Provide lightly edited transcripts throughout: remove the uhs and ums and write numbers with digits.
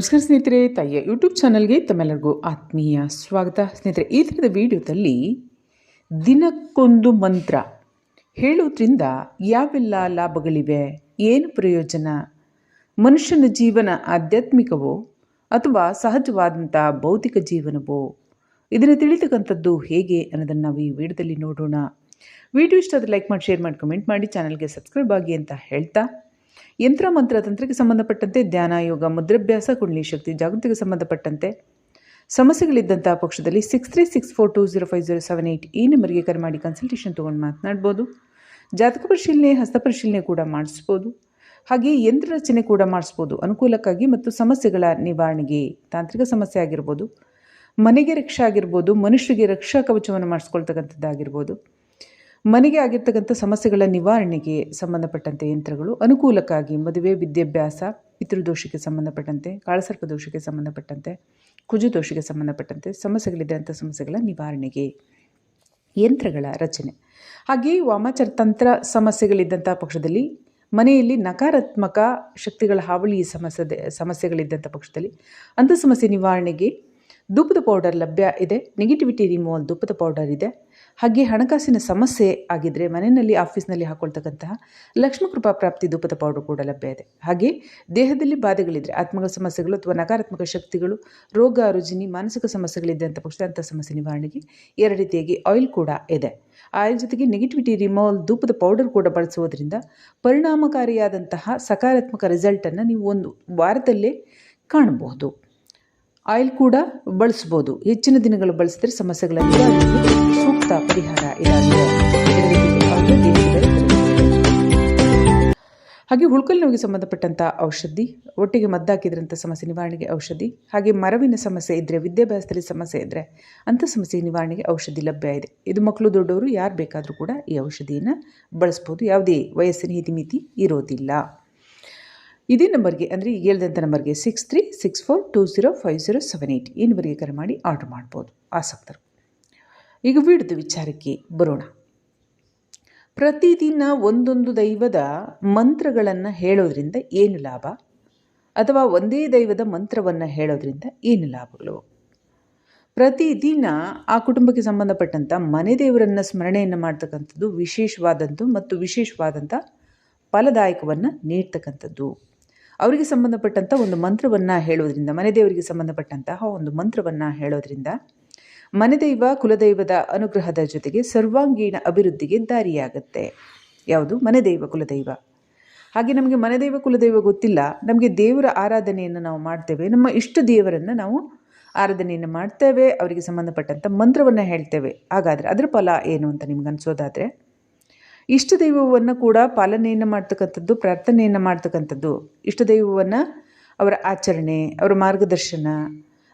ನಮಸ್ಕಾರ ಸ್ನೇಹಿತರೆ, ತಾಯಿಯ ಯೂಟ್ಯೂಬ್ ಚಾನಲ್ಗೆ ತಮ್ಮೆಲ್ಲರಿಗೂ ಆತ್ಮೀಯ ಸ್ವಾಗತ. ಸ್ನೇಹಿತರೆ, ಈ ಥರದ ವಿಡಿಯೋದಲ್ಲಿ ದಿನಕ್ಕೊಂದು ಮಂತ್ರ ಹೇಳೋದ್ರಿಂದ ಯಾವೆಲ್ಲ ಲಾಭಗಳಿವೆ, ಏನು ಪ್ರಯೋಜನ, ಮನುಷ್ಯನ ಜೀವನ ಆಧ್ಯಾತ್ಮಿಕವೋ ಅಥವಾ ಸಹಜವಾದಂಥ ಭೌತಿಕ ಜೀವನವೋ, ಇದನ್ನು ತಿಳಿತಕ್ಕಂಥದ್ದು ಹೇಗೆ ಅನ್ನೋದನ್ನು ನಾವು ಈ ವಿಡಿಯೋದಲ್ಲಿ ನೋಡೋಣ. ವಿಡಿಯೋ ಇಷ್ಟ ಆದರೆ ಲೈಕ್ ಮಾಡಿ, ಶೇರ್ ಮಾಡಿ, ಕಮೆಂಟ್ ಮಾಡಿ, ಚಾನಲ್ಗೆ ಸಬ್ಸ್ಕ್ರೈಬ್ ಆಗಿ ಅಂತ ಹೇಳ್ತಾ, ಯಂತ್ರ ಮಂತ್ರ ತಂತ್ರಕ್ಕೆ ಸಂಬಂಧಪಟ್ಟಂತೆ, ಧ್ಯಾನ, ಯೋಗ, ಮುದ್ರಾಭ್ಯಾಸ, ಕುಂಡಲಿ ಶಕ್ತಿ, ಜಾಗೃತಿಗೆ ಸಂಬಂಧಪಟ್ಟಂತೆ ಸಮಸ್ಯೆಗಳಿದ್ದಂಥ ಪಕ್ಷದಲ್ಲಿ 6364205078 ಈ ನಂಬರ್ಗೆ ಕರೆ ಮಾಡಿ ಕನ್ಸಲ್ಟೇಷನ್ ತೊಗೊಂಡು ಮಾತನಾಡ್ಬೋದು. ಜಾತಕ ಪರಿಶೀಲನೆ, ಹಸ್ತಪರಿಶೀಲನೆ ಕೂಡ ಮಾಡಿಸ್ಬೋದು. ಹಾಗೆ ಯಂತ್ರ ರಚನೆ ಕೂಡ ಮಾಡಿಸ್ಬೋದು ಅನುಕೂಲಕ್ಕಾಗಿ ಮತ್ತು ಸಮಸ್ಯೆಗಳ ನಿವಾರಣೆಗೆ. ತಾಂತ್ರಿಕ ಸಮಸ್ಯೆ ಆಗಿರ್ಬೋದು, ಮನೆಗೆ ರಕ್ಷೆ ಆಗಿರ್ಬೋದು, ಮನುಷ್ಯರಿಗೆ ರಕ್ಷಾ ಕವಚವನ್ನು ಮಾಡಿಸ್ಕೊಳ್ತಕ್ಕಂಥದ್ದಾಗಿರ್ಬೋದು, ಮನೆಗೆ ಆಗಿರ್ತಕ್ಕಂಥ ಸಮಸ್ಯೆಗಳ ನಿವಾರಣೆಗೆ ಸಂಬಂಧಪಟ್ಟಂತೆ ಯಂತ್ರಗಳು, ಅನುಕೂಲಕ್ಕಾಗಿ ಮದುವೆ, ವಿದ್ಯಾಭ್ಯಾಸ, ಪಿತೃದೋಷಕ್ಕೆ ಸಂಬಂಧಪಟ್ಟಂತೆ, ಕಾಳಸರ್ಪ ದೋಷಕ್ಕೆ ಸಂಬಂಧಪಟ್ಟಂತೆ, ಕುಜದೋಷಕ್ಕೆ ಸಂಬಂಧಪಟ್ಟಂತೆ ಸಮಸ್ಯೆಗಳಿದ್ದಂಥ ಸಮಸ್ಯೆಗಳ ನಿವಾರಣೆಗೆ ಯಂತ್ರಗಳ ರಚನೆ. ಹಾಗೆಯೇ ವಾಮಾಚಾರ ತಂತ್ರ ಸಮಸ್ಯೆಗಳಿದ್ದಂಥ ಪಕ್ಷದಲ್ಲಿ, ಮನೆಯಲ್ಲಿ ನಕಾರಾತ್ಮಕ ಶಕ್ತಿಗಳ ಹಾವಳಿ ಸಮಸ್ಯೆಗಳಿದ್ದಂಥ ಪಕ್ಷದಲ್ಲಿ ಅಂಥ ಸಮಸ್ಯೆ ನಿವಾರಣೆಗೆ ಧೂಪದ ಪೌಡರ್ ಲಭ್ಯ ಇದೆ. ನೆಗೆಟಿವಿಟಿ ರಿಮೂವಲ್ ಧೂಪದ ಪೌಡರ್ ಇದೆ. ಹಾಗೆ ಹಣಕಾಸಿನ ಸಮಸ್ಯೆ ಆಗಿದ್ದರೆ ಮನೆಯಲ್ಲಿ, ಆಫೀಸ್ನಲ್ಲಿ ಹಾಕೊಳ್ತಕ್ಕಂತಹ ಲಕ್ಷ್ಮೀಕೃಪಾ ಪ್ರಾಪ್ತಿ ಧೂಪದ ಪೌಡರ್ ಕೂಡ ಲಭ್ಯ ಇದೆ. ಹಾಗೆ ದೇಹದಲ್ಲಿ ಬಾಧೆಗಳಿದ್ದರೆ, ಆತ್ಮಗಳ ಸಮಸ್ಯೆಗಳು ಅಥವಾ ನಕಾರಾತ್ಮಕ ಶಕ್ತಿಗಳು, ರೋಗ ರುಜಿನಿ, ಮಾನಸಿಕ ಸಮಸ್ಯೆಗಳಿದ್ದಂಥ ಪಕ್ಷ ಅಂಥ ಸಮಸ್ಯೆ ನಿವಾರಣೆಗೆ 2 ರೀತಿಯಾಗಿ ಆಯಿಲ್ ಕೂಡ ಇದೆ. ಆಯಿಲ್ ಜೊತೆಗೆ ನೆಗೆಟಿವಿಟಿ ರಿಮೂವಲ್ ಧೂಪದ ಪೌಡರ್ ಕೂಡ ಬಳಸುವುದರಿಂದ ಪರಿಣಾಮಕಾರಿಯಾದಂತಹ ಸಕಾರಾತ್ಮಕ ರಿಸಲ್ಟನ್ನು ನೀವು ಒಂದು ವಾರದಲ್ಲೇ ಕಾಣಬಹುದು. ಆಯಿಲ್ ಕೂಡ ಬಳಸ್ಬೋದು. ಹೆಚ್ಚಿನ ದಿನಗಳು ಬಳಸಿದರೆ ಸಮಸ್ಯೆಗಳ ನಿವಾರಣೆಗೆ ಸೂಕ್ತ ಪರಿಹಾರ ಇದಾಗಿದೆ. ಹಾಗೆ ಹುಳ್ಕಲ್ ನೋವಿಗೆ ಸಂಬಂಧಪಟ್ಟಂಥ ಔಷಧಿ, ಒಟ್ಟಿಗೆ ಮದ್ದಾಕಿದ್ರಂಥ ಸಮಸ್ಯೆ ನಿವಾರಣೆಗೆ ಔಷಧಿ, ಹಾಗೆ ಮರವಿನ ಸಮಸ್ಯೆ ಇದ್ದರೆ, ವಿದ್ಯಾಭ್ಯಾಸದಲ್ಲಿ ಸಮಸ್ಯೆ ಇದ್ದರೆ ಅಂಥ ಸಮಸ್ಯೆ ನಿವಾರಣೆಗೆ ಔಷಧಿ ಲಭ್ಯ ಇದೆ. ಇದು ಮಕ್ಕಳು, ದೊಡ್ಡವರು ಯಾರು ಬೇಕಾದರೂ ಕೂಡ ಈ ಔಷಧಿಯನ್ನು ಬಳಸ್ಬೋದು. ಯಾವುದೇ ವಯಸ್ಸಿನ ಇತಿಮಿತಿ ಇರೋದಿಲ್ಲ. ಇದೇ ನಂಬರ್ಗೆ, ಅಂದರೆ ಈಗ ಹೇಳಿದಂಥ ನಂಬರ್ಗೆ 6364205078 ಈ ನಂಬರ್ಗೆ ಕರೆ ಮಾಡಿ ಆರ್ಡರ್ ಮಾಡ್ಬೋದು ಆಸಕ್ತರು. ಈಗ ವಿಡಿಯೋದ ವಿಚಾರಕ್ಕೆ ಬರೋಣ. ಪ್ರತಿದಿನ ಒಂದೊಂದು ದೈವದ ಮಂತ್ರಗಳನ್ನು ಹೇಳೋದ್ರಿಂದ ಏನು ಲಾಭ, ಅಥವಾ ಒಂದೇ ದೈವದ ಮಂತ್ರವನ್ನು ಹೇಳೋದ್ರಿಂದ ಏನು ಲಾಭಗಳು. ಪ್ರತಿದಿನ ಆ ಕುಟುಂಬಕ್ಕೆ ಸಂಬಂಧಪಟ್ಟಂಥ ಮನೆ ದೇವರನ್ನು ಸ್ಮರಣೆಯನ್ನು ಮಾಡ್ತಕ್ಕಂಥದ್ದು ವಿಶೇಷವಾದಂಥ ಫಲದಾಯಕವನ್ನು ನೀಡ್ತಕ್ಕಂಥದ್ದು. ಅವರಿಗೆ ಸಂಬಂಧಪಟ್ಟಂಥ ಒಂದು ಮಂತ್ರವನ್ನು ಹೇಳೋದ್ರಿಂದ, ಮನೆ ದೇವರಿಗೆ ಸಂಬಂಧಪಟ್ಟಂತಹ ಒಂದು ಮಂತ್ರವನ್ನು ಹೇಳೋದ್ರಿಂದ ಮನೆದೈವ, ಕುಲದೈವದ ಅನುಗ್ರಹದ ಜೊತೆಗೆ ಸರ್ವಾಂಗೀಣ ಅಭಿವೃದ್ಧಿಗೆ ದಾರಿಯಾಗುತ್ತೆ. ಯಾವುದು? ಮನೆದೈವ, ಕುಲದೈವ. ಹಾಗೆ ನಮಗೆ ಮನೆದೈವ, ಕುಲದೈವ ಗೊತ್ತಿಲ್ಲ, ನಮಗೆ ದೇವರ ಆರಾಧನೆಯನ್ನು ನಾವು ಮಾಡ್ತೇವೆ, ನಮ್ಮ ಇಷ್ಟ ದೇವರನ್ನು ನಾವು ಆರಾಧನೆಯನ್ನು ಮಾಡ್ತೇವೆ, ಅವರಿಗೆ ಸಂಬಂಧಪಟ್ಟಂಥ ಮಂತ್ರವನ್ನು ಹೇಳ್ತೇವೆ. ಹಾಗಾದರೆ ಅದರ ಫಲ ಏನು ಅಂತ ನಿಮ್ಗೆ ಅನಿಸೋದಾದರೆ, ಇಷ್ಟ ದೈವವನ್ನು ಕೂಡ ಪಾಲನೆಯನ್ನು ಮಾಡ್ತಕ್ಕಂಥದ್ದು, ಪ್ರಾರ್ಥನೆಯನ್ನು ಮಾಡ್ತಕ್ಕಂಥದ್ದು, ಇಷ್ಟ ದೈವವನ್ನು ಅವರ ಆಚರಣೆ, ಅವರ ಮಾರ್ಗದರ್ಶನ,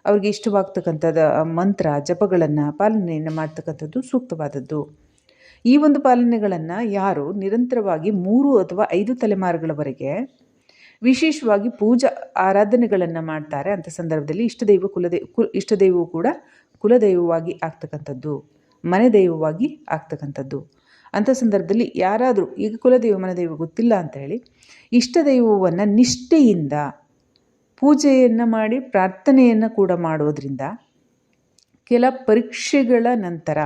ಅವ್ರಿಗೆ ಇಷ್ಟವಾಗ್ತಕ್ಕಂಥದ್ದು ಮಂತ್ರ ಜಪಗಳನ್ನು ಪಾಲನೆಯನ್ನು ಮಾಡ್ತಕ್ಕಂಥದ್ದು ಸೂಕ್ತವಾದದ್ದು. ಈ ಒಂದು ಪಾಲನೆಗಳನ್ನು ಯಾರು ನಿರಂತರವಾಗಿ 3 ಅಥವಾ 5 ತಲೆಮಾರುಗಳವರೆಗೆ ವಿಶೇಷವಾಗಿ ಪೂಜಾ ಆರಾಧನೆಗಳನ್ನು ಮಾಡ್ತಾರೆ, ಅಂಥ ಸಂದರ್ಭದಲ್ಲಿ ಇಷ್ಟ ದೈವವು ಕೂಡ ಕುಲದೈವವಾಗಿ ಆಗ್ತಕ್ಕಂಥದ್ದು, ಮನೆ ದೈವವಾಗಿ ಆಗ್ತಕ್ಕಂಥದ್ದು. ಅಂಥ ಸಂದರ್ಭದಲ್ಲಿ ಯಾರಾದರೂ, ಈಗ ಕುಲದೈವ ಮನೆದೈವ ಗೊತ್ತಿಲ್ಲ ಅಂತ ಹೇಳಿ ಇಷ್ಟ ದೈವವನ್ನು ನಿಷ್ಠೆಯಿಂದ ಪೂಜೆಯನ್ನು ಮಾಡಿ ಪ್ರಾರ್ಥನೆಯನ್ನು ಕೂಡ ಮಾಡೋದ್ರಿಂದ ಕೆಲ ಪರೀಕ್ಷೆಗಳ ನಂತರ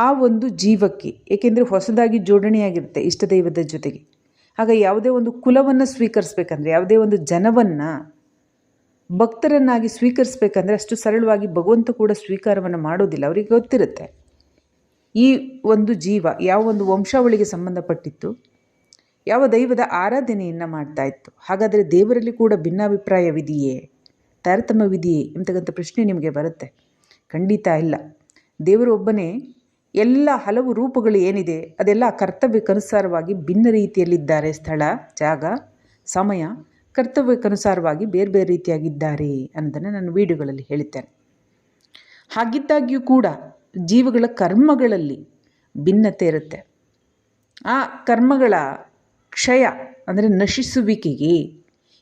ಆ ಒಂದು ಜೀವಕ್ಕೆ, ಏಕೆಂದರೆ ಹೊಸದಾಗಿ ಜೋಡಣೆಯಾಗಿರುತ್ತೆ ಇಷ್ಟ ದೈವದ ಜೊತೆಗೆ. ಆಗ ಯಾವುದೇ ಒಂದು ಕುಲವನ್ನು ಸ್ವೀಕರಿಸ್ಬೇಕಂದ್ರೆ, ಯಾವುದೇ ಒಂದು ಜನವನ್ನು ಭಕ್ತರನ್ನಾಗಿ ಸ್ವೀಕರಿಸ್ಬೇಕಂದ್ರೆ ಅಷ್ಟು ಸರಳವಾಗಿ ಭಗವಂತ ಕೂಡ ಸ್ವೀಕಾರವನ್ನು ಮಾಡೋದಿಲ್ಲ. ಅವರಿಗೆ ಗೊತ್ತಿರುತ್ತೆ ಈ ಒಂದು ಜೀವ ಯಾವ ಒಂದು ವಂಶಾವಳಿಗೆ ಸಂಬಂಧಪಟ್ಟಿತ್ತು, ಯಾವ ದೈವದ ಆರಾಧನೆಯನ್ನು ಮಾಡ್ತಾ ಇತ್ತು. ಹಾಗಾದರೆ ದೇವರಲ್ಲಿ ಕೂಡ ಭಿನ್ನಾಭಿಪ್ರಾಯವಿದೆಯೇ, ತಾರತಮ್ಯವಿದೆಯೇ ಎಂತಕ್ಕಂಥ ಪ್ರಶ್ನೆ ನಿಮಗೆ ಬರುತ್ತೆ. ಖಂಡಿತ ಇಲ್ಲ. ದೇವರು ಒಬ್ಬನೇ. ಎಲ್ಲ ಹಲವು ರೂಪಗಳು ಏನಿದೆ ಅದೆಲ್ಲ ಕರ್ತವ್ಯಕ್ಕನುಸಾರವಾಗಿ ಭಿನ್ನ ರೀತಿಯಲ್ಲಿದ್ದಾರೆ. ಸ್ಥಳ, ಜಾಗ, ಸಮಯ, ಕರ್ತವ್ಯಕ್ಕನುಸಾರವಾಗಿ ಬೇರೆ ಬೇರೆ ರೀತಿಯಾಗಿದ್ದಾರೆ ಅನ್ನೋದನ್ನು ನಾನು ವಿಡಿಯೋಗಳಲ್ಲಿ ಹೇಳಿದ್ದೇನೆ. ಹಾಗಿದ್ದಾಗ್ಯೂ ಕೂಡ ಜೀವಗಳ ಕರ್ಮಗಳಲ್ಲಿ ಭಿನ್ನತೆ ಇರುತ್ತೆ. ಆ ಕರ್ಮಗಳ ಕ್ಷಯ ಅಂದರೆ ನಶಿಸುವಿಕೆಗೆ,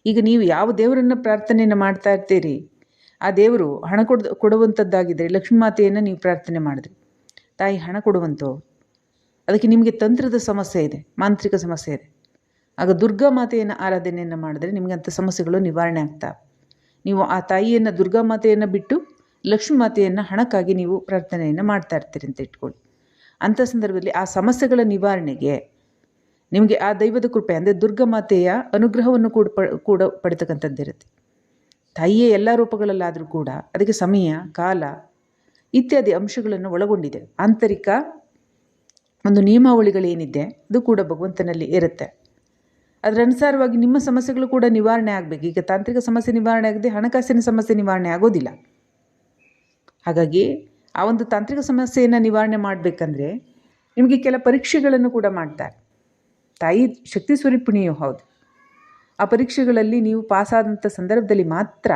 ಈಗ ನೀವು ಯಾವ ದೇವರನ್ನು ಪ್ರಾರ್ಥನೆಯನ್ನು ಮಾಡ್ತಾ ಇರ್ತೀರಿ, ಆ ದೇವರು ಹಣ ಕೊಡುವಂಥದ್ದಾಗಿದ್ದರೆ, ಲಕ್ಷ್ಮೀ ಮಾತೆಯನ್ನು ನೀವು ಪ್ರಾರ್ಥನೆ ಮಾಡಿದ್ರಿ, ತಾಯಿ ಹಣ ಕೊಡುವಂಥವ್ರು, ಅದಕ್ಕೆ ನಿಮಗೆ ತಂತ್ರದ ಸಮಸ್ಯೆ ಇದೆ, ಮಾಂತ್ರಿಕ ಸಮಸ್ಯೆ ಇದೆ, ಆಗ ದುರ್ಗಾ ಮಾತೆಯನ್ನು ಆರಾಧನೆಯನ್ನು ಮಾಡಿದ್ರೆ ನಿಮಗೆ ಅಂಥ ಸಮಸ್ಯೆಗಳು ನಿವಾರಣೆ ಆಗ್ತವೆ. ನೀವು ಆ ತಾಯಿಯನ್ನು ದುರ್ಗಾ ಮಾತೆಯನ್ನು ಬಿಟ್ಟು ಲಕ್ಷ್ಮೀ ಮಾತೆಯನ್ನು ಹಣಕ್ಕಾಗಿ ನೀವು ಪ್ರಾರ್ಥನೆಯನ್ನು ಮಾಡ್ತಾ ಇರ್ತೀರಿ ಅಂತ ಇಟ್ಕೊಳ್ಳಿ. ಅಂಥ ಸಂದರ್ಭದಲ್ಲಿ ಆ ಸಮಸ್ಯೆಗಳ ನಿವಾರಣೆಗೆ ನಿಮಗೆ ಆ ದೈವದ ಕೃಪೆ ಅಂದರೆ ದುರ್ಗಾ ಮಾತೆಯ ಅನುಗ್ರಹವನ್ನು ಕೂಡ ಪಡಿತಕ್ಕಂಥದ್ದಿರುತ್ತೆ. ತಾಯಿಯೇ ಎಲ್ಲ ರೂಪಗಳಲ್ಲಾದರೂ ಕೂಡ ಅದಕ್ಕೆ ಸಮಯ, ಕಾಲ ಇತ್ಯಾದಿ ಅಂಶಗಳನ್ನು ಒಳಗೊಂಡಿದೆ. ಆಂತರಿಕ ಒಂದು ನಿಯಮಾವಳಿಗಳೇನಿದೆ ಅದು ಕೂಡ ಭಗವಂತನಲ್ಲಿ ಇರುತ್ತೆ. ಅದರ ಅನುಸಾರವಾಗಿ ನಿಮ್ಮ ಸಮಸ್ಯೆಗಳು ಕೂಡ ನಿವಾರಣೆ ಆಗಬೇಕು. ಈಗ ತಾಂತ್ರಿಕ ಸಮಸ್ಯೆ ನಿವಾರಣೆ ಆಗದೆ ಹಣಕಾಸಿನ ಸಮಸ್ಯೆ ನಿವಾರಣೆ ಆಗೋದಿಲ್ಲ. ಹಾಗಾಗಿ ಆ ಒಂದು ತಾಂತ್ರಿಕ ಸಮಸ್ಯೆಯನ್ನು ನಿವಾರಣೆ ಮಾಡಬೇಕಂದ್ರೆ ನಿಮಗೆ ಕೆಲ ಪರೀಕ್ಷೆಗಳನ್ನು ಕೂಡ ಮಾಡ್ತಾರೆ. ತಾಯಿ ಶಕ್ತಿ ಸ್ವರೂಪಿಣಿಯೂ ಹೌದು. ಆ ಪರೀಕ್ಷೆಗಳಲ್ಲಿ ನೀವು ಪಾಸಾದಂಥ ಸಂದರ್ಭದಲ್ಲಿ ಮಾತ್ರ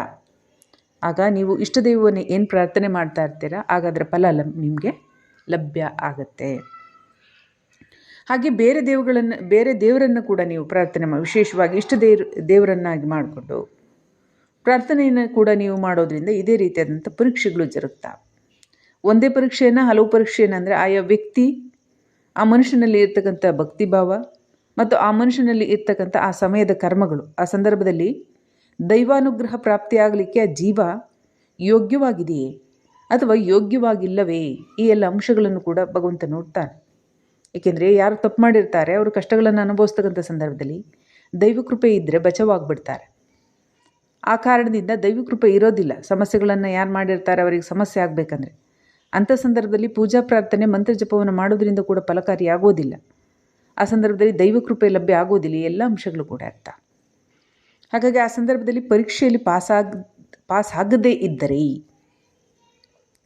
ಆಗ ನೀವು ಇಷ್ಟ ದೈವವನ್ನು ಏನು ಪ್ರಾರ್ಥನೆ ಮಾಡ್ತಾ ಇರ್ತೀರ ಆಗ ಅದರ ಫಲ ನಿಮಗೆ ಲಭ್ಯ ಆಗತ್ತೆ. ಹಾಗೆ ಬೇರೆ ದೇವರನ್ನು ಕೂಡ ನೀವು ಪ್ರಾರ್ಥನೆ ಮಾಡಿ, ವಿಶೇಷವಾಗಿ ಇಷ್ಟ ದೇವರನ್ನಾಗಿ ಮಾಡಿಕೊಂಡು ಪ್ರಾರ್ಥನೆಯನ್ನು ಕೂಡ ನೀವು ಮಾಡೋದ್ರಿಂದ ಇದೇ ರೀತಿಯಾದಂಥ ಪರೀಕ್ಷೆಗಳು ಜರುಗ್ತಾವೆ. ಒಂದೇ ಪರೀಕ್ಷೆಯನ್ನು ಹಲವು ಪರೀಕ್ಷೆಯನ್ನು ಅಂದರೆ ಆಯಾ ವ್ಯಕ್ತಿ, ಆ ಮನುಷ್ಯನಲ್ಲಿ ಇರ್ತಕ್ಕಂಥ ಭಕ್ತಿಭಾವ ಮತ್ತು ಆ ಮನುಷ್ಯನಲ್ಲಿ ಇರ್ತಕ್ಕಂಥ ಆ ಸಮಯದ ಕರ್ಮಗಳು, ಆ ಸಂದರ್ಭದಲ್ಲಿ ದೈವಾನುಗ್ರಹ ಪ್ರಾಪ್ತಿಯಾಗಲಿಕ್ಕೆ ಆ ಜೀವ ಯೋಗ್ಯವಾಗಿದೆಯೇ ಅಥವಾ ಯೋಗ್ಯವಾಗಿಲ್ಲವೇ, ಈ ಎಲ್ಲ ಅಂಶಗಳನ್ನು ಕೂಡ ಭಗವಂತ ನೋಡ್ತಾನೆ. ಏಕೆಂದರೆ ಯಾರು ತಪ್ಪು ಮಾಡಿರ್ತಾರೆ ಅವರು ಕಷ್ಟಗಳನ್ನು ಅನುಭವಿಸ್ತಕ್ಕಂಥ ಸಂದರ್ಭದಲ್ಲಿ ದೈವಕೃಪೆ ಇದ್ದರೆ ಬಚಾವಾಗ್ಬಿಡ್ತಾರೆ. ಆ ಕಾರಣದಿಂದ ದೈವಕೃಪೆ ಇರೋದಿಲ್ಲ. ಸಮಸ್ಯೆಗಳನ್ನು ಯಾರು ಮಾಡಿರ್ತಾರೆ ಅವರಿಗೆ ಸಮಸ್ಯೆ ಆಗಬೇಕಂದ್ರೆ ಅಂಥ ಸಂದರ್ಭದಲ್ಲಿ ಪೂಜಾ ಪ್ರಾರ್ಥನೆ ಮಂತ್ರ ಜಪವನ್ನು ಮಾಡೋದ್ರಿಂದ ಕೂಡ ಫಲಕಾರಿಯಾಗೋದಿಲ್ಲ. ಆ ಸಂದರ್ಭದಲ್ಲಿ ದೈವಕೃಪೆ ಲಭ್ಯ ಆಗೋದಿಲ್ಲ. ಎಲ್ಲ ಅಂಶಗಳು ಕೂಡ ಇರ್ತಾವೆ. ಹಾಗಾಗಿ ಆ ಸಂದರ್ಭದಲ್ಲಿ ಪರೀಕ್ಷೆಯಲ್ಲಿ ಪಾಸ್ ಆಗದೇ ಇದ್ದರೆ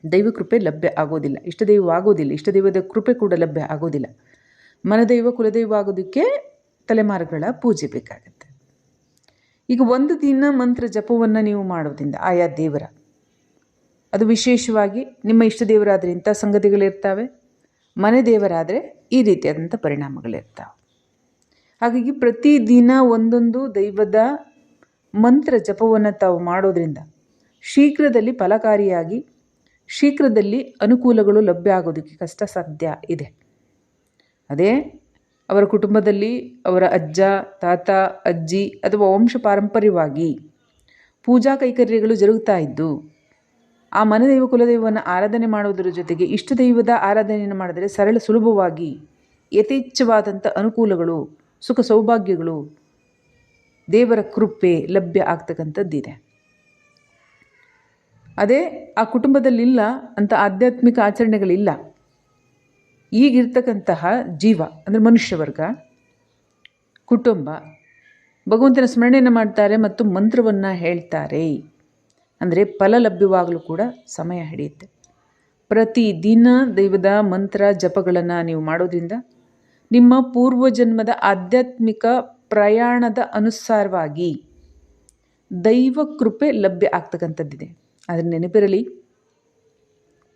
ದೈವಕೃಪೆ ಲಭ್ಯ ಆಗೋದಿಲ್ಲ, ಇಷ್ಟದೈವ ಆಗೋದಿಲ್ಲ, ಇಷ್ಟದೈವದ ಕೃಪೆ ಕೂಡ ಲಭ್ಯ ಆಗೋದಿಲ್ಲ. ಮನದೈವ ಕುಲದೈವ ಆಗೋದಕ್ಕೆ ತಲೆಮಾರುಗಳ ಪೂಜೆ ಬೇಕಾಗುತ್ತೆ. ಈಗ ಒಂದು ದಿನ ಮಂತ್ರ ಜಪವನ್ನು ನೀವು ಮಾಡೋದ್ರಿಂದ ಆಯಾ ದೇವರ, ಅದು ವಿಶೇಷವಾಗಿ ನಿಮ್ಮ ಇಷ್ಟ ದೇವರಾದರೆ ಇಂಥ ಸಂಗತಿಗಳಿರ್ತವೆ, ಮನೆ ದೇವರಾದರೆ ಈ ರೀತಿಯಾದಂಥ ಪರಿಣಾಮಗಳಿರ್ತಾವೆ. ಹಾಗಾಗಿ ಪ್ರತಿದಿನ ಒಂದೊಂದು ದೈವದ ಮಂತ್ರ ಜಪವನ್ನು ತಾವು ಮಾಡೋದ್ರಿಂದ ಶೀಘ್ರದಲ್ಲಿ ಫಲಕಾರಿಯಾಗಿ ಶೀಘ್ರದಲ್ಲಿ ಅನುಕೂಲಗಳು ಲಭ್ಯ ಆಗೋದಕ್ಕೆ ಕಷ್ಟ ಸಾಧ್ಯ ಇದೆ. ಅದೇ ಅವರ ಕುಟುಂಬದಲ್ಲಿ ಅವರ ಅಜ್ಜ, ತಾತ, ಅಜ್ಜಿ ಅಥವಾ ವಂಶ ಪಾರಂಪರ್ಯವಾಗಿ ಪೂಜಾ ಕೈಕರ್ಯಗಳು ಜರುಗ್ತಾ ಇದ್ದು ಆ ಮನೆದೈವ ಕುಲದೈವವನ್ನು ಆರಾಧನೆ ಮಾಡೋದರ ಜೊತೆಗೆ ಇಷ್ಟ ದೈವದ ಆರಾಧನೆಯನ್ನು ಮಾಡಿದರೆ ಸುಲಭವಾಗಿ ಯಥೇಚ್ಛವಾದಂಥ ಅನುಕೂಲಗಳು, ಸುಖ ಸೌಭಾಗ್ಯಗಳು, ದೇವರ ಕೃಪೆ ಲಭ್ಯ ಆಗ್ತಕ್ಕಂಥದ್ದಿದೆ. ಅದೇ ಆ ಕುಟುಂಬದಲ್ಲಿಲ್ಲ ಅಂತ ಆಧ್ಯಾತ್ಮಿಕ ಆಚರಣೆಗಳಿಲ್ಲ. ಈಗಿರ್ತಕ್ಕಂತಹ ಜೀವ ಅಂದರೆ ಮನುಷ್ಯ ವರ್ಗ, ಕುಟುಂಬ ಭಗವಂತನ ಸ್ಮರಣೆಯನ್ನು ಮಾಡ್ತಾರೆ ಮತ್ತು ಮಂತ್ರವನ್ನು ಹೇಳ್ತಾರೆ ಅಂದರೆ ಫಲ ಲಭ್ಯವಾಗಲು ಕೂಡ ಸಮಯ ಹಿಡಿಯುತ್ತೆ. ಪ್ರತಿದಿನ ದೈವದ ಮಂತ್ರ ಜಪಗಳನ್ನು ನೀವು ಮಾಡೋದ್ರಿಂದ ನಿಮ್ಮ ಪೂರ್ವಜನ್ಮದ ಆಧ್ಯಾತ್ಮಿಕ ಪ್ರಯಾಣದ ಅನುಸಾರವಾಗಿ ದೈವ ಕೃಪೆ ಲಭ್ಯ ಆಗ್ತಕ್ಕಂಥದ್ದಿದೆ. ಆದರೆ ನೆನಪಿರಲಿ,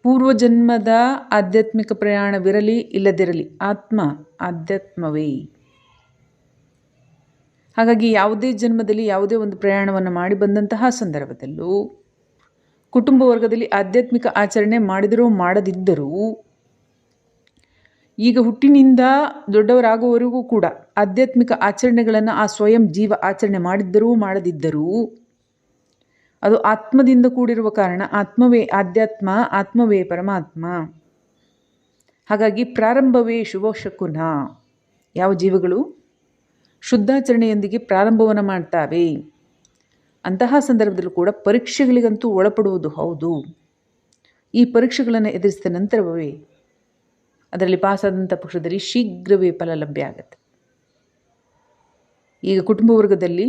ಪೂರ್ವಜನ್ಮದ ಆಧ್ಯಾತ್ಮಿಕ ಪ್ರಯಾಣವಿರಲಿ ಇಲ್ಲದಿರಲಿ ಆತ್ಮ ಆಧ್ಯಾತ್ಮವೇ. ಹಾಗಾಗಿ ಯಾವುದೇ ಜನ್ಮದಲ್ಲಿ ಯಾವುದೇ ಒಂದು ಪ್ರಯಾಣವನ್ನು ಮಾಡಿ ಬಂದಂತಹ ಸಂದರ್ಭದಲ್ಲೂ ಕುಟುಂಬ ವರ್ಗದಲ್ಲಿ ಆಧ್ಯಾತ್ಮಿಕ ಆಚರಣೆ ಮಾಡಿದರೂ ಮಾಡದಿದ್ದರೂ ಈಗ ಹುಟ್ಟಿನಿಂದ ದೊಡ್ಡವರಾಗುವವರೆಗೂ ಕೂಡ ಆಧ್ಯಾತ್ಮಿಕ ಆಚರಣೆಗಳನ್ನು ಆ ಸ್ವಯಂ ಜೀವ ಆಚರಣೆ ಮಾಡಿದ್ದರೂ ಮಾಡದಿದ್ದರೂ ಅದು ಆತ್ಮದಿಂದ ಕೂಡಿರುವ ಕಾರಣ ಆತ್ಮವೇ ಆಧ್ಯಾತ್ಮ, ಆತ್ಮವೇ ಪರಮಾತ್ಮ. ಹಾಗಾಗಿ ಪ್ರಾರಂಭವೇ ಶುಭ ಶಕುನ. ಯಾವ ಜೀವಗಳು ಶುದ್ಧಾಚರಣೆಯೊಂದಿಗೆ ಪ್ರಾರಂಭವನ್ನು ಮಾಡ್ತಾವೆ ಅಂತಹ ಸಂದರ್ಭದಲ್ಲೂ ಕೂಡ ಪರೀಕ್ಷೆಗಳಿಗಂತೂ ಒಳಪಡುವುದು ಹೌದು. ಈ ಪರೀಕ್ಷೆಗಳನ್ನು ಎದುರಿಸಿದ ನಂತರವೇ ಅದರಲ್ಲಿ ಪಾಸಾದಂಥ ಪಕ್ಷದಲ್ಲಿ ಶೀಘ್ರವೇ ಫಲ ಲಭ್ಯ ಆಗುತ್ತೆ. ಈಗ ಕುಟುಂಬ ವರ್ಗದಲ್ಲಿ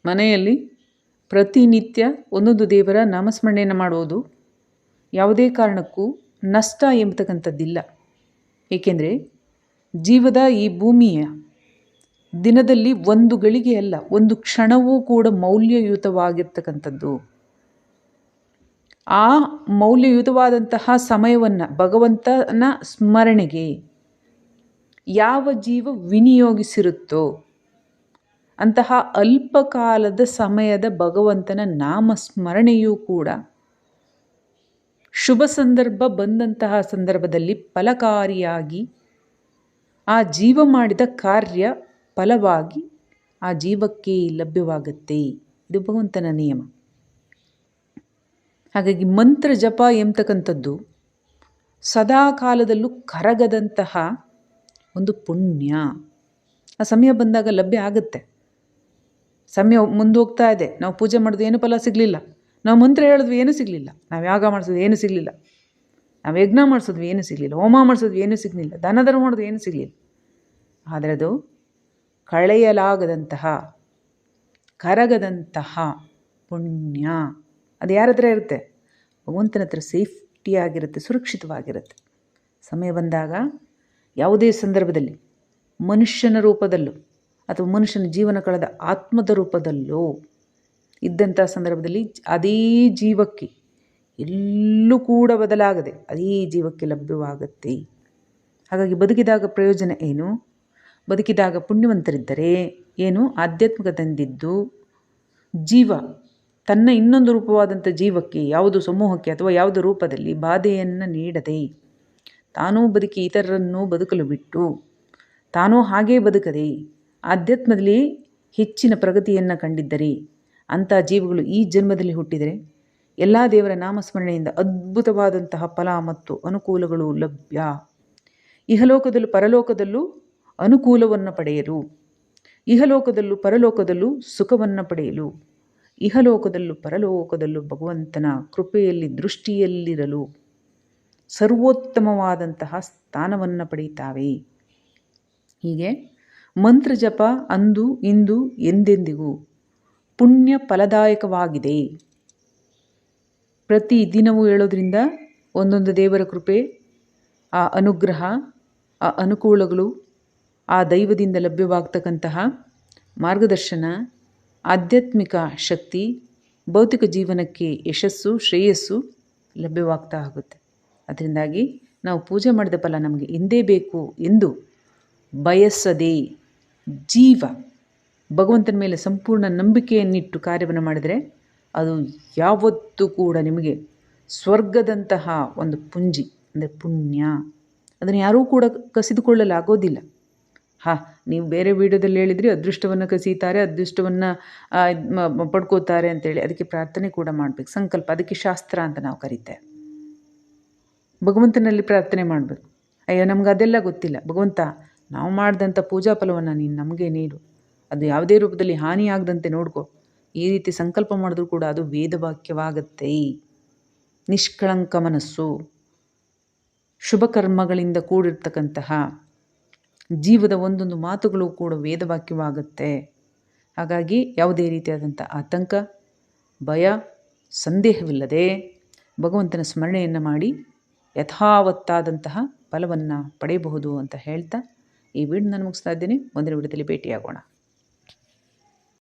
ಮನೆಯಲ್ಲಿ ಪ್ರತಿನಿತ್ಯ ಒಂದೊಂದು ದೇವರ ನಾಮಸ್ಮರಣೆಯನ್ನು ಮಾಡುವುದು ಯಾವುದೇ ಕಾರಣಕ್ಕೂ ನಷ್ಟ ಎಂಬತಕ್ಕಂಥದ್ದಿಲ್ಲ. ಏಕೆಂದರೆ ಜೀವದ ಈ ಭೂಮಿಯ ದಿನದಲ್ಲಿ ಒಂದು ಗಳಿಗೆ ಅಲ್ಲ, ಒಂದು ಕ್ಷಣವೂ ಕೂಡ ಮೌಲ್ಯಯುತವಾಗಿರ್ತಕ್ಕಂಥದ್ದು. ಆ ಮೌಲ್ಯಯುತವಾದಂತಹ ಸಮಯವನ್ನು ಭಗವಂತನ ಸ್ಮರಣೆಗೆ ಯಾವ ಜೀವ ವಿನಿಯೋಗಿಸಿರುತ್ತೋ ಅಂತಹ ಅಲ್ಪಕಾಲದ ಸಮಯದ ಭಗವಂತನ ನಾಮಸ್ಮರಣೆಯೂ ಕೂಡ ಶುಭ ಸಂದರ್ಭ ಬಂದಂತಹ ಸಂದರ್ಭದಲ್ಲಿ ಫಲಕಾರಿಯಾಗಿ ಆ ಜೀವ ಮಾಡಿದ ಕಾರ್ಯ ಫಲವಾಗಿ ಆ ಜೀವಕ್ಕೆ ಲಭ್ಯವಾಗುತ್ತೆ. ಇದು ಭಗವಂತನ ನಿಯಮ. ಹಾಗಾಗಿ ಮಂತ್ರ ಜಪ ಎಂಬತಕ್ಕಂಥದ್ದು ಸದಾ ಕಾಲದಲ್ಲೂ ಕರಗದಂತಹ ಒಂದು ಪುಣ್ಯ. ಆ ಸಮಯ ಬಂದಾಗ ಲಭ್ಯ ಆಗುತ್ತೆ. ಸಮಯ ಮುಂದೋಗ್ತಾ ಇದೆ, ನಾವು ಪೂಜೆ ಮಾಡೋದು ಏನೂ ಫಲ ಸಿಗಲಿಲ್ಲ, ನಾವು ಮಂತ್ರ ಹೇಳಿದ್ವಿ ಏನೂ ಸಿಗಲಿಲ್ಲ, ನಾವು ಯಾಗ ಮಾಡಿಸೋದು ಏನೂ ಸಿಗಲಿಲ್ಲ, ನಾವು ಯಜ್ಞ ಮಾಡಿಸೋದ್ವಿ ಏನೂ ಸಿಗಲಿಲ್ಲ, ಹೋಮ ಮಾಡಿಸೋದ್ವಿ ಏನೂ ಸಿಗಲಿಲ್ಲ, ದಾನ ಧರ್ಮ ಮಾಡೋದು ಏನೂ ಸಿಗಲಿಲ್ಲ. ಆದರೆ ಅದು ಕಳೆಯಲಾಗದಂತಹ ಕರಗದಂತಹ ಪುಣ್ಯ. ಅದು ಯಾರ ಹತ್ರ ಇರುತ್ತೆ? ಭಗವಂತನ ಹತ್ರ ಸೇಫ್ಟಿಯಾಗಿರುತ್ತೆ, ಸುರಕ್ಷಿತವಾಗಿರುತ್ತೆ. ಸಮಯ ಬಂದಾಗ ಯಾವುದೇ ಸಂದರ್ಭದಲ್ಲಿ ಮನುಷ್ಯನ ರೂಪದಲ್ಲೂ ಅಥವಾ ಮನುಷ್ಯನ ಜೀವನ ಕಳೆದ ಆತ್ಮದ ರೂಪದಲ್ಲೂ ಇದ್ದಂಥ ಸಂದರ್ಭದಲ್ಲಿ ಅದೇ ಜೀವಕ್ಕೆ ಎಲ್ಲೂ ಕೂಡ ಬದಲಾಗದೆ ಅದೇ ಜೀವಕ್ಕೆ ಲಭ್ಯವಾಗುತ್ತೆ. ಹಾಗಾಗಿ ಬದುಕಿದಾಗ ಪ್ರಯೋಜನ ಏನು? ಬದುಕಿದಾಗ ಪುಣ್ಯವಂತರಿದ್ದರೆ ಏನು? ಆಧ್ಯಾತ್ಮಿಕತೆಂದಿದ್ದು ಜೀವ ತನ್ನ ಇನ್ನೊಂದು ರೂಪವಾದಂಥ ಜೀವಕ್ಕೆ, ಯಾವುದು ಸಮೂಹಕ್ಕೆ ಅಥವಾ ಯಾವುದೋ ರೂಪದಲ್ಲಿ ಬಾಧೆಯನ್ನು ನೀಡದೆ ತಾನೂ ಬದುಕಿ ಇತರರನ್ನು ಬದುಕಲು ಬಿಟ್ಟು ತಾನೂ ಹಾಗೇ ಬದುಕದೆ ಆಧ್ಯಾತ್ಮದಲ್ಲಿ ಹೆಚ್ಚಿನ ಪ್ರಗತಿಯನ್ನು ಕಂಡಿದ್ದರೆ ಅಂಥ ಜೀವಗಳು ಈ ಜನ್ಮದಲ್ಲಿ ಹುಟ್ಟಿದರೆ ಎಲ್ಲ ದೇವರ ನಾಮಸ್ಮರಣೆಯಿಂದ ಅದ್ಭುತವಾದಂತಹ ಫಲ ಮತ್ತು ಅನುಕೂಲಗಳು ಲಭ್ಯ. ಇಹಲೋಕದಲ್ಲೂ ಪರಲೋಕದಲ್ಲೂ ಅನುಕೂಲವನ್ನು ಪಡೆಯಲು, ಇಹಲೋಕದಲ್ಲೂ ಪರಲೋಕದಲ್ಲೂ ಸುಖವನ್ನು ಪಡೆಯಲು, ಇಹಲೋಕದಲ್ಲೂ ಪರಲೋಕದಲ್ಲೂ ಭಗವಂತನ ಕೃಪೆಯಲ್ಲಿ ದೃಷ್ಟಿಯಲ್ಲಿರಲು ಸರ್ವೋತ್ತಮವಾದಂತಹ ಸ್ಥಾನವನ್ನು ಪಡೆಯುತ್ತಾವೆ. ಹೀಗೆ ಮಂತ್ರ ಜಪ ಅಂದು ಇಂದು ಎಂದೆಂದಿಗೂ ಪುಣ್ಯ ಫಲದಾಯಕವಾಗಿದೆ. ಪ್ರತಿ ದಿನವೂ ಹೇಳೋದ್ರಿಂದ ಒಂದೊಂದು ದೇವರ ಕೃಪೆ, ಆ ಅನುಗ್ರಹ, ಆ ಅನುಕೂಲಗಳು, ಆ ದೈವದಿಂದ ಲಭ್ಯವಾಗ್ತಕ್ಕಂತಹ ಮಾರ್ಗದರ್ಶನ, ಆಧ್ಯಾತ್ಮಿಕ ಶಕ್ತಿ, ಭೌತಿಕ ಜೀವನಕ್ಕೆ ಯಶಸ್ಸು, ಶ್ರೇಯಸ್ಸು ಲಭ್ಯವಾಗ್ತಾ ಆಗುತ್ತೆ. ಅದರಿಂದಾಗಿ ನಾವು ಪೂಜೆ ಮಾಡಿದ ಫಲ ನಮಗೆ ಎಂದೇ ಬೇಕು ಎಂದು ಬಯಸದೆ ಜೀವ ಭಗವಂತನ ಮೇಲೆ ಸಂಪೂರ್ಣ ನಂಬಿಕೆಯನ್ನಿಟ್ಟು ಕಾರ್ಯವನ್ನು ಮಾಡಿದರೆ ಅದು ಯಾವತ್ತೂ ಕೂಡ ನಿಮಗೆ ಸ್ವರ್ಗದಂತಹ ಒಂದು ಪುಂಜಿ ಅಂದರೆ ಪುಣ್ಯ. ಅದನ್ನು ಯಾರೂ ಕೂಡ ಕಸಿದುಕೊಳ್ಳಲಾಗೋದಿಲ್ಲ. ನೀವು ಬೇರೆ ವಿಡಿಯೋದಲ್ಲಿ ಹೇಳಿದ್ರಿ ಅದೃಷ್ಟವನ್ನು ಕಸೀತಾರೆ, ಅದೃಷ್ಟವನ್ನು ಪಡ್ಕೋತಾರೆ ಅಂತೇಳಿ. ಅದಕ್ಕೆ ಪ್ರಾರ್ಥನೆ ಕೂಡ ಮಾಡಬೇಕು, ಸಂಕಲ್ಪ. ಅದಕ್ಕೆ ಶಾಸ್ತ್ರ ಅಂತ ನಾವು ಕರೀತೇವೆ. ಭಗವಂತನಲ್ಲಿ ಪ್ರಾರ್ಥನೆ ಮಾಡಬೇಕು. ಅಯ್ಯೋ ನಮ್ಗೆ ಅದೆಲ್ಲ ಗೊತ್ತಿಲ್ಲ, ಭಗವಂತ ನಾವು ಮಾಡಿದಂಥ ಪೂಜಾ ಫಲವನ್ನು ನೀನು ನಮಗೆ ನೀಡು, ಅದು ಯಾವುದೇ ರೂಪದಲ್ಲಿ ಹಾನಿಯಾಗದಂತೆ ನೋಡ್ಕೋ. ಈ ರೀತಿ ಸಂಕಲ್ಪ ಮಾಡಿದ್ರೂ ಕೂಡ ಅದು ವೇದವಾಕ್ಯವಾಗತ್ತೆ. ನಿಷ್ಕಳಂಕ ಮನಸ್ಸು, ಶುಭ ಕರ್ಮಗಳಿಂದ ಕೂಡಿರ್ತಕ್ಕಂತಹ ಜೀವದ ಒಂದೊಂದು ಮಾತುಗಳು ಕೂಡ ವೇದವಾಕ್ಯವಾಗುತ್ತೆ. ಹಾಗಾಗಿ ಯಾವುದೇ ರೀತಿಯಾದಂಥ ಆತಂಕ, ಭಯ, ಸಂದೇಹವಿಲ್ಲದೆ ಭಗವಂತನ ಸ್ಮರಣೆಯನ್ನು ಮಾಡಿ ಯಥಾವತ್ತಾದಂತಹ ಫಲವನ್ನು ಪಡೆಯಬಹುದು ಅಂತ ಹೇಳ್ತಾ ಈ ವಿಡಿಯೋನ ಮುಗಿಸ್ತಾ ಇದ್ದೀನಿ. ಮುಂದಿನ ವಿಡಿಯೋದಲ್ಲಿ ಭೇಟಿಯಾಗೋಣ.